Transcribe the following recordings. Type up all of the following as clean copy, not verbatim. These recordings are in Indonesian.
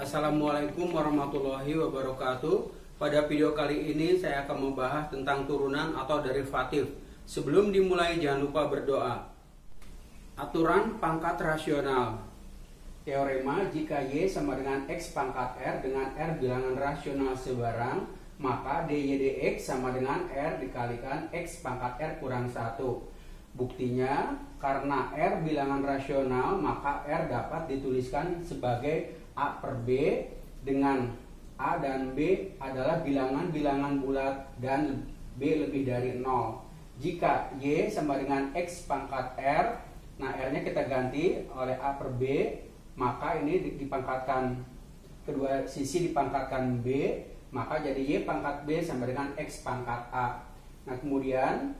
Assalamualaikum warahmatullahi wabarakatuh. Pada video kali ini saya akan membahas tentang turunan atau derivatif. Sebelum dimulai jangan lupa berdoa. Aturan pangkat rasional. Teorema jika Y sama dengan X pangkat R dengan R bilangan rasional sebarang, maka dy dx sama dengan R dikalikan X pangkat R kurang 1. Buktinya, karena R bilangan rasional, maka R dapat dituliskan sebagai A per B, dengan A dan B adalah bilangan-bilangan bulat dan B lebih dari 0. Jika Y sama dengan X pangkat R, nah R-nya kita ganti oleh A per B, maka ini dipangkatkan, kedua sisi dipangkatkan B, maka jadi Y pangkat B sama dengan X pangkat A. Nah kemudian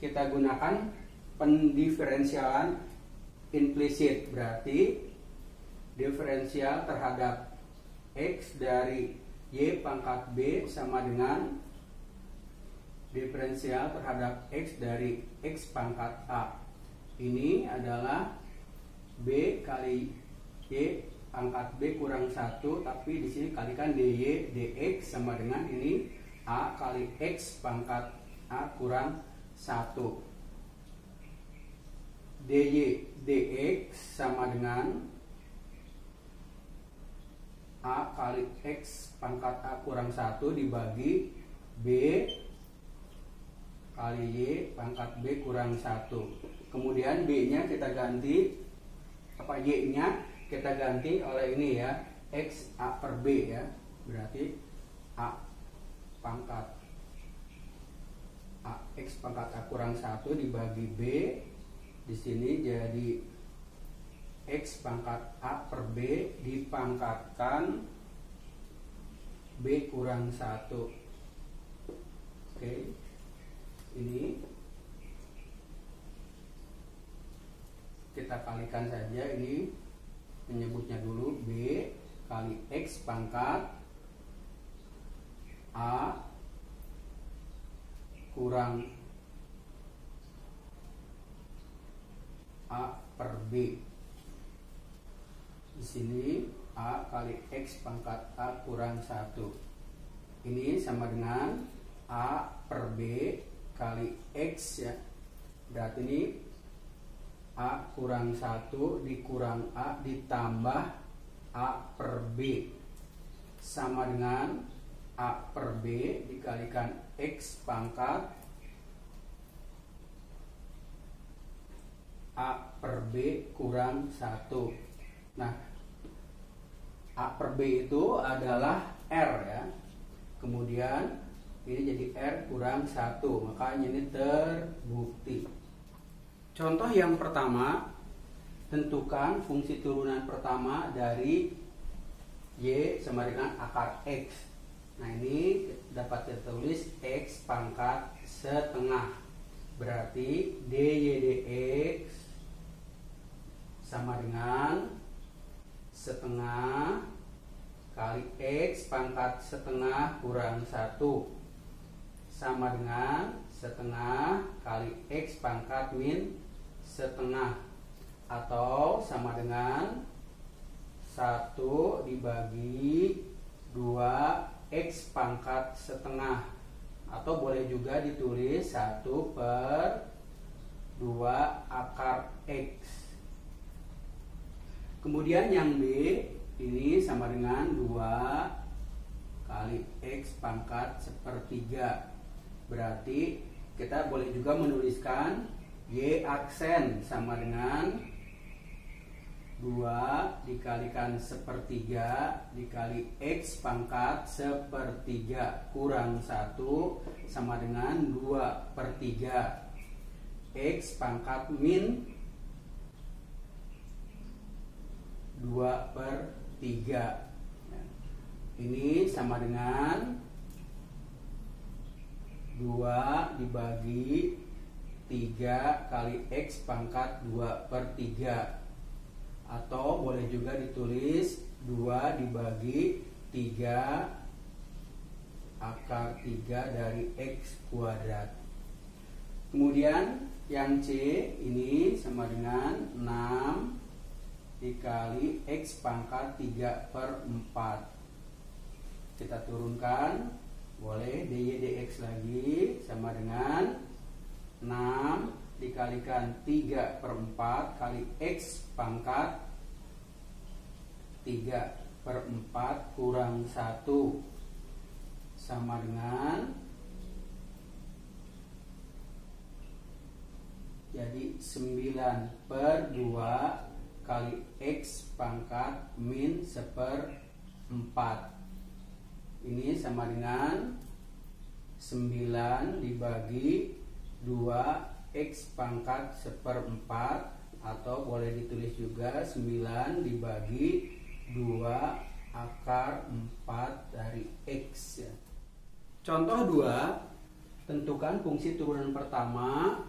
kita gunakan pendiferensialan implisit, berarti diferensial terhadap X dari Y pangkat B sama dengan diferensial terhadap X dari X pangkat A. Ini adalah B kali Y pangkat B kurang 1, tapi di sini kalikan dy dx sama dengan ini A kali X pangkat A kurang 1. dy dx sama dengan A kali X pangkat A kurang 1 dibagi B kali Y pangkat B kurang 1. Kemudian B nya kita ganti, Y nya kita ganti oleh ini ya, X A per B ya. Berarti A pangkat A X pangkat A kurang 1 dibagi B. Di sini jadi X pangkat A per B dipangkatkan B kurang 1. Oke, ini kita kalikan saja, ini menyebutnya dulu B kali X pangkat A kurang A per B. Di sini A kali X pangkat A kurang 1. Ini sama dengan A per B kali X ya. Berarti ini A kurang 1 dikurang A ditambah A per B sama dengan A per B dikalikan X pangkat A per B kurang 1. Nah, A per B itu adalah R ya. Kemudian ini jadi R kurang 1, makanya ini terbukti. Contoh yang pertama, tentukan fungsi turunan pertama dari Y sama dengan akar X. Nah ini dapat ditulis X pangkat setengah. Berarti dy dx sama dengan setengah kali X pangkat setengah kurang 1 sama dengan setengah kali X pangkat min setengah, atau sama dengan 1 dibagi 2 X pangkat setengah, atau boleh juga ditulis 1 per 2 akar X. Kemudian yang B ini sama dengan 2 kali X pangkat sepertiga. Berarti kita boleh juga menuliskan Y aksen sama dengan 2 dikalikan sepertiga dikali X pangkat sepertiga kurang 1 sama dengan 2 per 3 X pangkat min 2 per 3. Ini sama dengan 2 dibagi 3 kali X pangkat 2 per 3, atau boleh juga ditulis 2 dibagi 3 akar 3 dari X kuadrat. Kemudian yang C ini sama dengan 6 dikali X pangkat 3 per 4. Kita turunkan, boleh dy dx lagi sama dengan 6 dikalikan 3 per 4 kali X pangkat 3 per 4 kurang 1 sama dengan, jadi 9 per 2 kali X pangkat min 1/4. Ini sama dengan 9 dibagi 2 X pangkat 1/4, atau boleh ditulis juga 9 dibagi 2 akar 4 dari X ya. Contoh 2, tentukan fungsi turunan pertama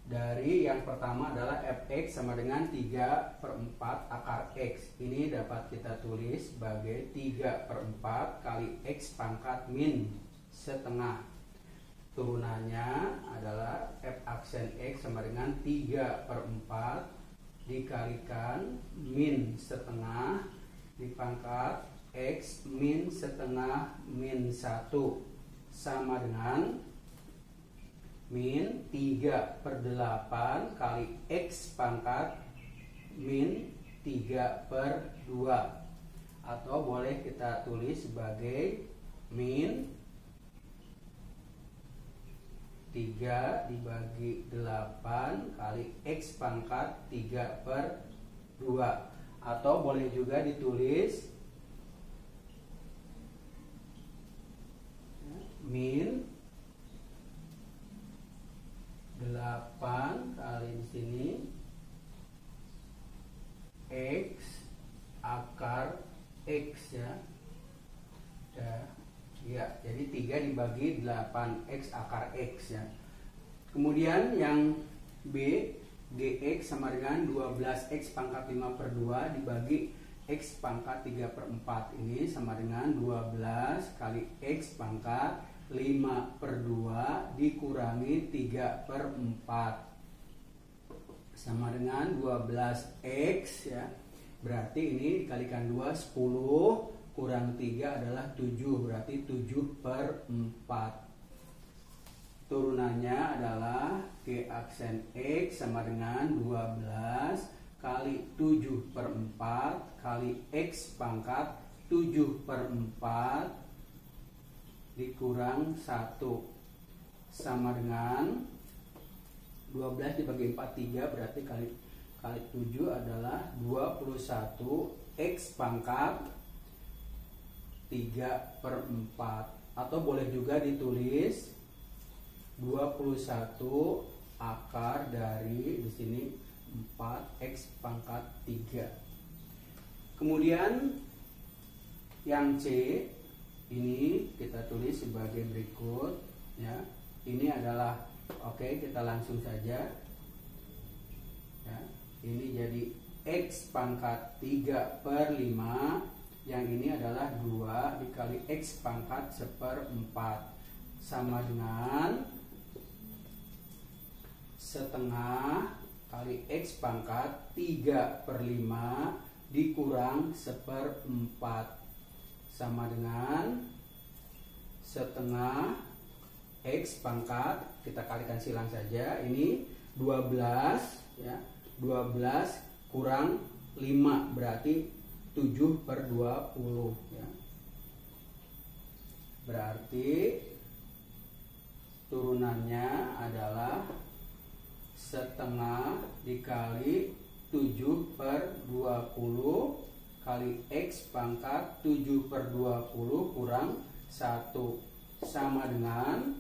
dari yang pertama adalah fx sama dengan 3 per 4 akar x. Ini dapat kita tulis sebagai 3 per 4 kali x pangkat min setengah. Turunannya adalah f aksen x sama dengan 3 per 4 dikalikan min setengah dipangkat x min setengah min 1 sama dengan min 3 per 8 kali X pangkat min 3 per 2, atau boleh kita tulis sebagai min 3 dibagi 8 kali X pangkat 3 per 2, atau boleh juga ditulis min 8 kali di sini X akar X ya. Ya, jadi 3 dibagi 8 X akar X ya. Kemudian yang B, Gx sama dengan 12X pangkat 5 per 2 dibagi X pangkat 3 per 4. Ini sama dengan 12 kali X pangkat 5 per 2 dikurangi 3 per 4 sama dengan 12x ya. Berarti ini dikalikan 2 10 kurang 3 adalah 7, berarti 7 per 4. Turunannya adalah G aksen X sama dengan 12 kali 7 per 4 kali X pangkat 7 per 4 dikurang 1 sama dengan 12 dibagi 4 3, berarti kali 7 adalah 21 X pangkat 3 per 4, atau boleh juga ditulis 21 akar dari di sini 4X pangkat 3. Kemudian yang C ini kita tulis sebagai berikut ya. Ini adalah kita langsung saja ya. Ini jadi X pangkat 3 per 5, yang ini adalah 2 dikali X pangkat 1/4 sama dengan setengah kali X pangkat 3 per 5 dikurang 1/4 sama dengan setengah X pangkat, kita kalikan silang saja, ini 12 ya, 12 kurang 5 berarti 7 per 20 ya. Berarti turunannya adalah setengah dikali 7 per 20 kali X pangkat 7 per 20 kurang 1 sama dengan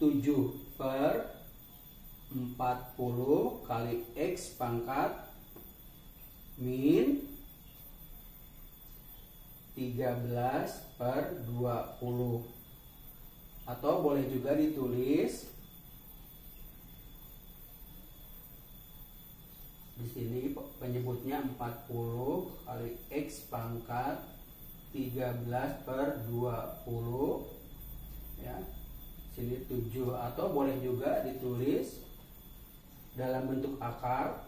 7 per 40 kali X pangkat min 13 per 20, atau boleh juga ditulis di sini penyebutnya 40 kali X pangkat 13 per 20 ya. Sini 7, atau boleh juga ditulis dalam bentuk akar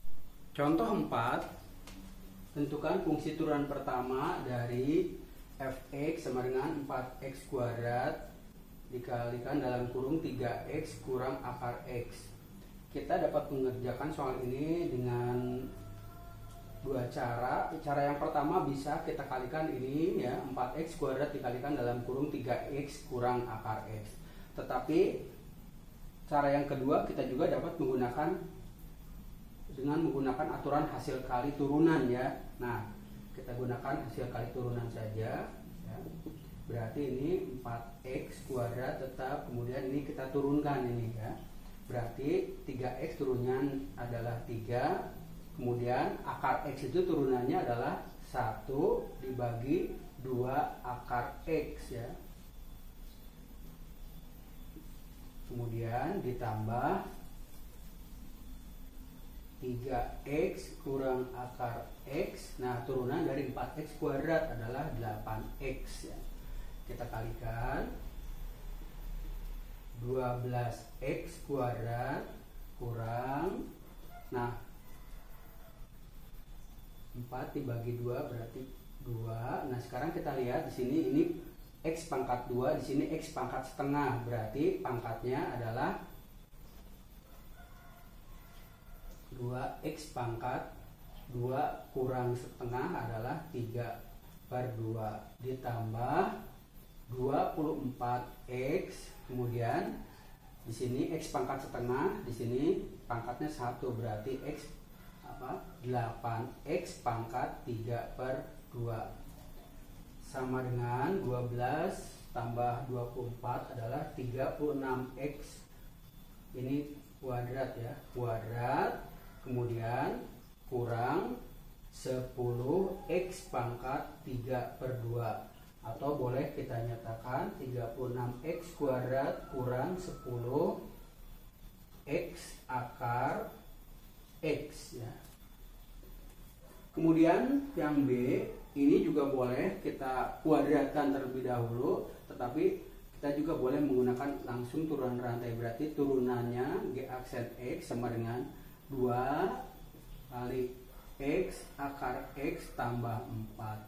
Contoh 4, tentukan fungsi turunan pertama dari fx sama dengan 4x kuadrat dikalikan dalam kurung 3x kurang akar x. Kita dapat mengerjakan soal ini dengan dua cara. Cara yang pertama bisa kita kalikan ini ya, 4x kuadrat dikalikan dalam kurung 3x kurang akar x. Tetapi cara yang kedua kita juga dapat menggunakan aturan hasil kali turunan ya. Nah, kita gunakan hasil kali turunan saja ya. Berarti ini 4x kuadrat tetap, kemudian ini kita turunkan ini ya. Berarti 3x turunnya adalah 3, kemudian akar x itu turunannya adalah 1 dibagi 2 akar x ya. Kemudian ditambah 3x kurang akar x. Nah, turunan dari 4x kuadrat adalah 8x ya. Kita kalikan 12x kuadrat kurang, nah 4 dibagi 2 berarti 2. Nah, sekarang kita lihat di sini ini x pangkat 2, di sini x pangkat setengah, berarti pangkatnya adalah 2x pangkat 2 kurang setengah adalah 3/2 ditambah 24x, kemudian di sini x pangkat setengah, di sini pangkatnya 1, berarti x 8x pangkat 3/2 sama dengan 12 tambah 24 adalah 36x, ini kuadrat ya, kuadrat, kemudian kurang 10x pangkat 3/2, atau boleh kita nyatakan 36x kuadrat kurang 10x akar x ya. Kemudian yang B ini juga boleh kita kuadratkan terlebih dahulu, tetapi kita juga boleh menggunakan langsung turunan rantai, berarti turunannya g aksen x sama dengan 2 kali x akar x tambah 4.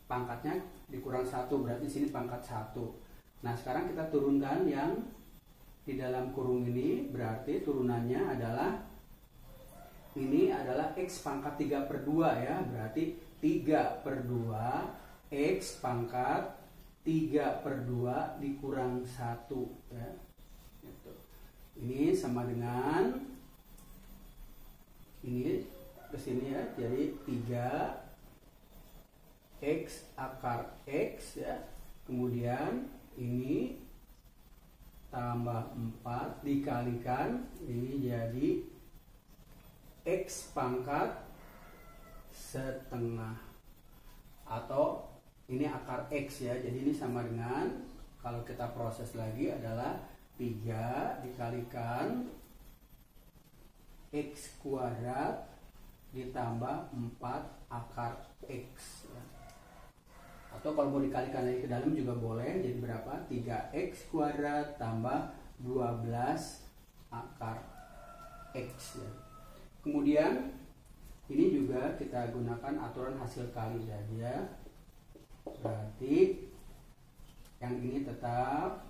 Pangkatnya dikurang 1, berarti di sini pangkat 1. Nah, sekarang kita turunkan yang di dalam kurung ini, berarti turunannya adalah ini adalah x pangkat 3/2 ya, berarti 3/2 x pangkat 3/2 dikurang 1 ya. Ini sama dengan ini ke sini ya, jadi 3x akar x ya, kemudian ini tambah 4 dikalikan ini jadi x pangkat setengah, atau ini akar x ya, jadi ini sama dengan, kalau kita proses lagi adalah 3 dikalikan x kuadrat ditambah 4 akar x ya. Atau kalau mau dikalikan lagi ke dalam juga boleh, jadi berapa? 3x kuadrat tambah 12 akar x ya. Kemudian ini juga kita gunakan aturan hasil kali saja, berarti yang ini tetap,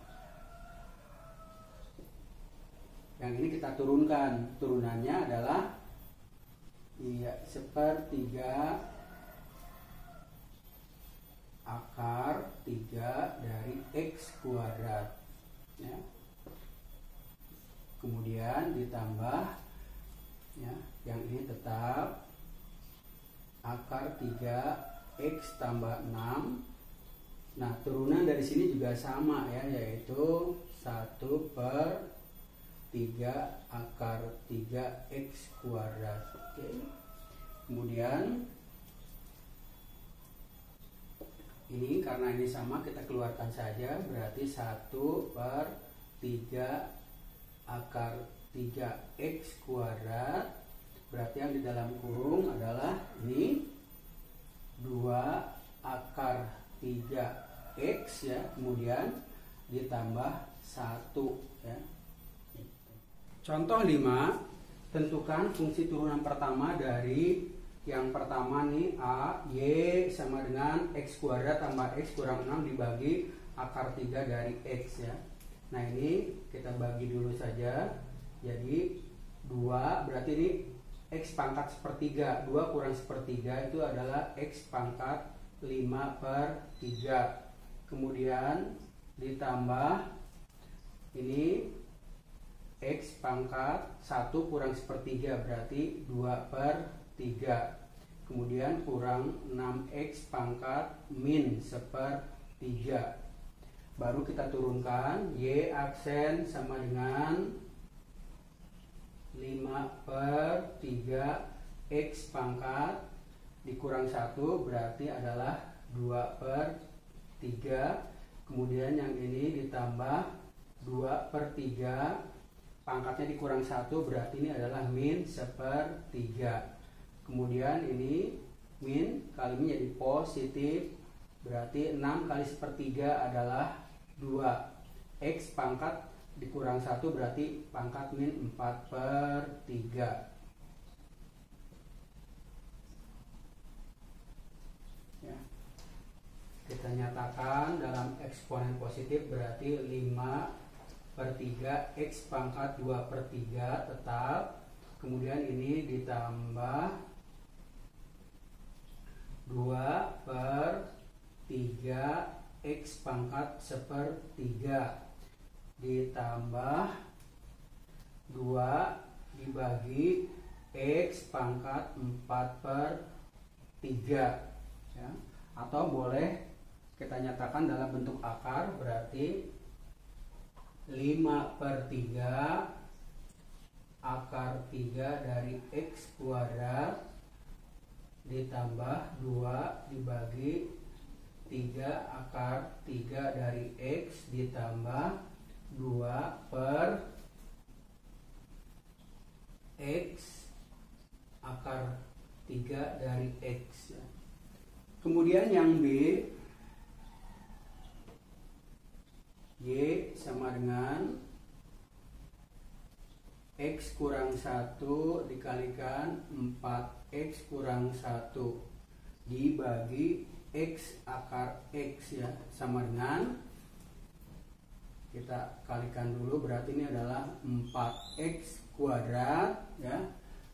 yang ini kita turunkan, turunannya adalah 1/3 akar 3 dari x kuadrat ya. Kemudian ditambah ya, yang ini tetap akar 3x tambah 6. Nah, turunan dari sini juga sama ya, yaitu 1/3 akar 3x kuadrat. Oke. Kemudian ini karena ini sama kita keluarkan saja, berarti 1/3 akar 3x kuadrat, berarti yang di dalam kurung adalah ini 2 akar 3x ya, kemudian ditambah 1 ya. Contoh 5, tentukan fungsi turunan pertama dari yang pertama nih A, Y sama dengan X kuadrat tambah X kurang 6 dibagi akar 3 dari X ya. Nah ini kita bagi dulu saja. Jadi 2 berarti ini X pangkat sepertiga. 2 kurang sepertiga itu adalah X pangkat 5/3. Kemudian ditambah ini X pangkat 1 kurang sepertiga berarti 2/3. Kemudian kurang 6X pangkat min sepertiga. Baru kita turunkan Y aksen sama dengan 5/3 X pangkat dikurang 1 berarti adalah 2/3. Kemudian yang ini ditambah 2/3 pangkatnya dikurang 1 berarti ini adalah min sepertiga. Kemudian ini min kali ini jadi positif berarti 6 kali sepertiga adalah 2. X pangkat dikurang 1 berarti pangkat min 4/3 ya. Kita nyatakan dalam eksponen positif berarti 5/3 X pangkat 2/3 tetap. Kemudian ini ditambah 2/3 X pangkat sepertiga ditambah 2 dibagi X pangkat 4/3 ya. Atau boleh kita nyatakan dalam bentuk akar berarti 5/3 akar 3 dari X kuadrat ditambah 2 dibagi 3 akar 3 dari X ditambah 2/X akar 3 dari X ya. Kemudian yang B, Y sama dengan X kurang 1 dikalikan 4X kurang 1 dibagi X akar X ya, sama dengan kita kalikan dulu berarti ini adalah 4X kuadrat ya.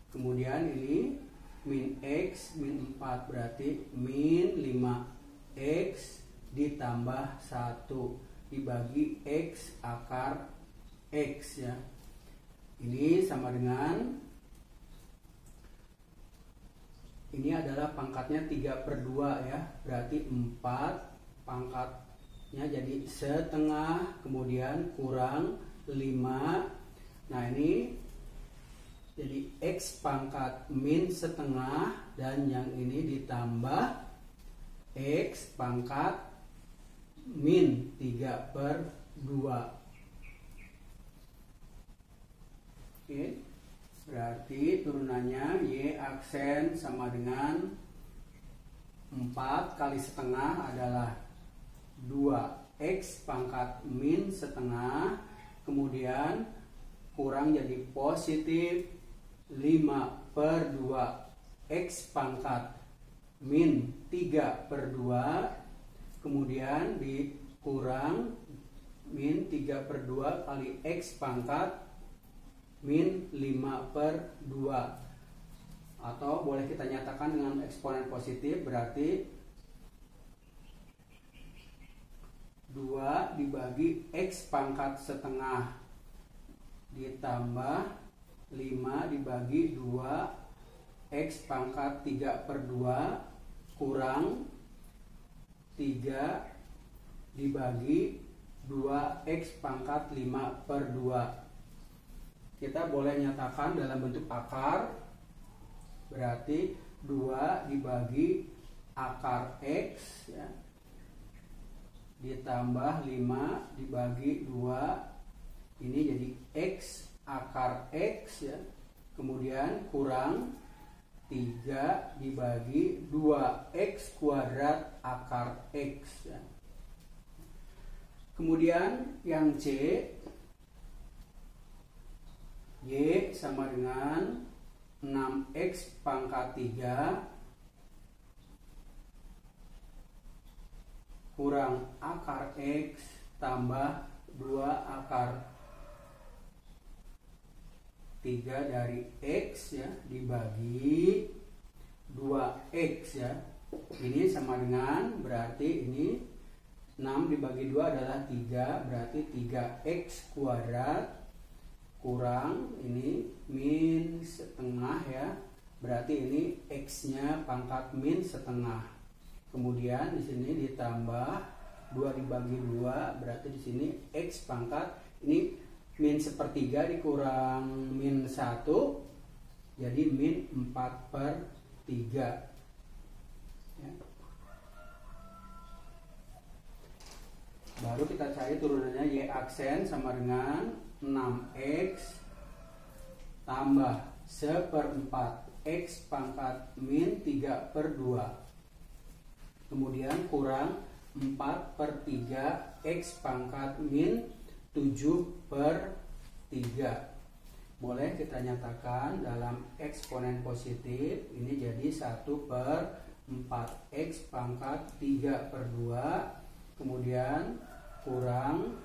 Kemudian ini min X min 4 berarti min 5X ditambah 1 dibagi X akar X ya. Ini sama dengan ini adalah pangkatnya 3/2 ya, berarti 4 pangkatnya jadi setengah, kemudian kurang 5. Nah ini jadi X pangkat min setengah dan yang ini ditambah X pangkat min 3/2. Oke, berarti turunannya Y aksen sama dengan 4 kali setengah adalah 2X pangkat min setengah, kemudian kurang jadi positif 5/2 X pangkat min 3/2, kemudian dikurang min 3/2 kali X pangkat min 5/2, atau boleh kita nyatakan dengan eksponen positif berarti 2 dibagi X pangkat setengah ditambah 5 dibagi 2 X pangkat 3/2 kurang 3 dibagi 2X pangkat 5/2. Kita boleh nyatakan dalam bentuk akar berarti 2 dibagi akar X ya, ditambah 5 dibagi 2 ini jadi X akar X ya, kemudian kurang 3 dibagi 2X kuadrat akar X ya. Kemudian yang C Y sama dengan 6X pangkat 3 kurang akar X tambah 2 akar 3 dari X ya, dibagi 2X ya. Ini sama dengan, berarti ini 6 dibagi 2 adalah 3, berarti 3X kuadrat kurang ini min setengah ya, berarti ini X-nya pangkat min setengah. Kemudian di sini ditambah 2 dibagi 2, berarti di sini X pangkat ini min sepertiga dikurang min 1, jadi min 4/3 ya. Baru kita cari turunannya. Y aksen sama dengan 6X tambah 1/4 X pangkat min 3/2, kemudian kurang 4/3 X pangkat min 7/3. Boleh kita nyatakan dalam eksponen positif ini jadi 1/4 X pangkat 3/2, kemudian kurang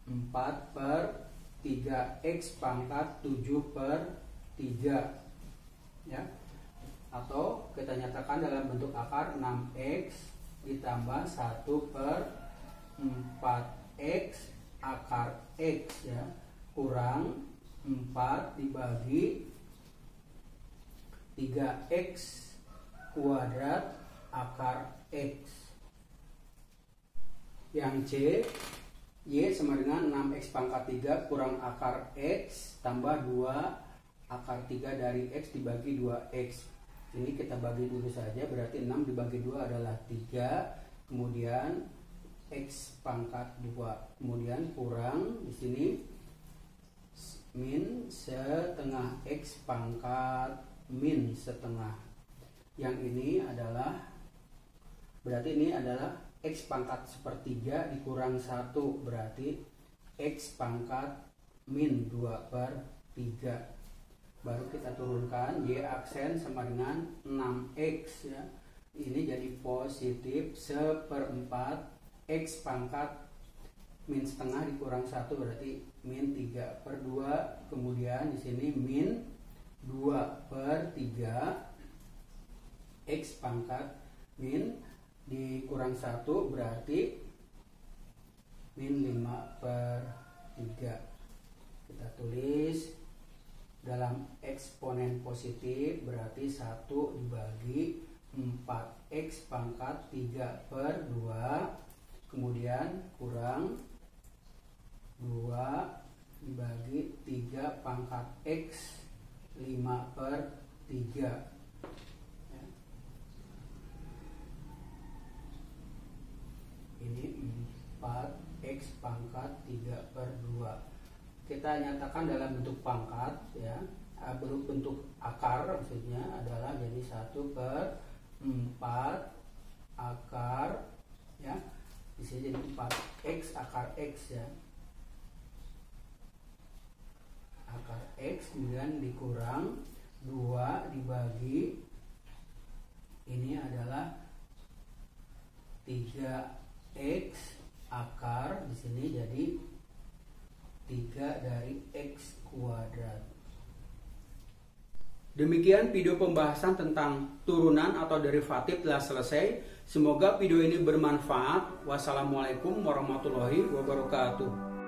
4/3 X pangkat 7/3 ya. Atau kita nyatakan dalam bentuk akar 6X ditambah 1/4X akar X ya, kurang 4 dibagi 3X kuadrat akar X. Yang C, Y sama dengan 6X pangkat 3 kurang akar X tambah 2 akar 3 dari X dibagi 2X. Ini kita bagi dulu saja, berarti 6 dibagi 2 adalah 3, kemudian X pangkat 2, kemudian kurang di sini min setengah X pangkat min setengah. Yang ini adalah, berarti ini adalah X pangkat sepertiga dikurang 1, berarti X pangkat min 2/3. Baru kita turunkan. Y aksen sama dengan 6X ya, ini jadi positif 1/4 X pangkat min setengah dikurang 1, berarti min 3/2, kemudian di sini min 2/3 X pangkat min dikurang 1, berarti min 5/3. Kita tulis dalam eksponen positif, berarti 1 dibagi 4X pangkat 3/2, kemudian kurang 2 dibagi 3 pangkat X 5/3 ya. Ini 4X pangkat 3/2. Kita nyatakan dalam bentuk pangkat ya, bentuk akar maksudnya adalah jadi 1/4 akar ya, di sini jadi 4X akar X ya, akar X, kemudian dikurang 2 dibagi ini adalah 3X akar, di sini jadi 3 dari X kuadrat. Demikian video pembahasan tentang turunan atau derivatif telah selesai. Semoga video ini bermanfaat. Wassalamualaikum warahmatullahi wabarakatuh.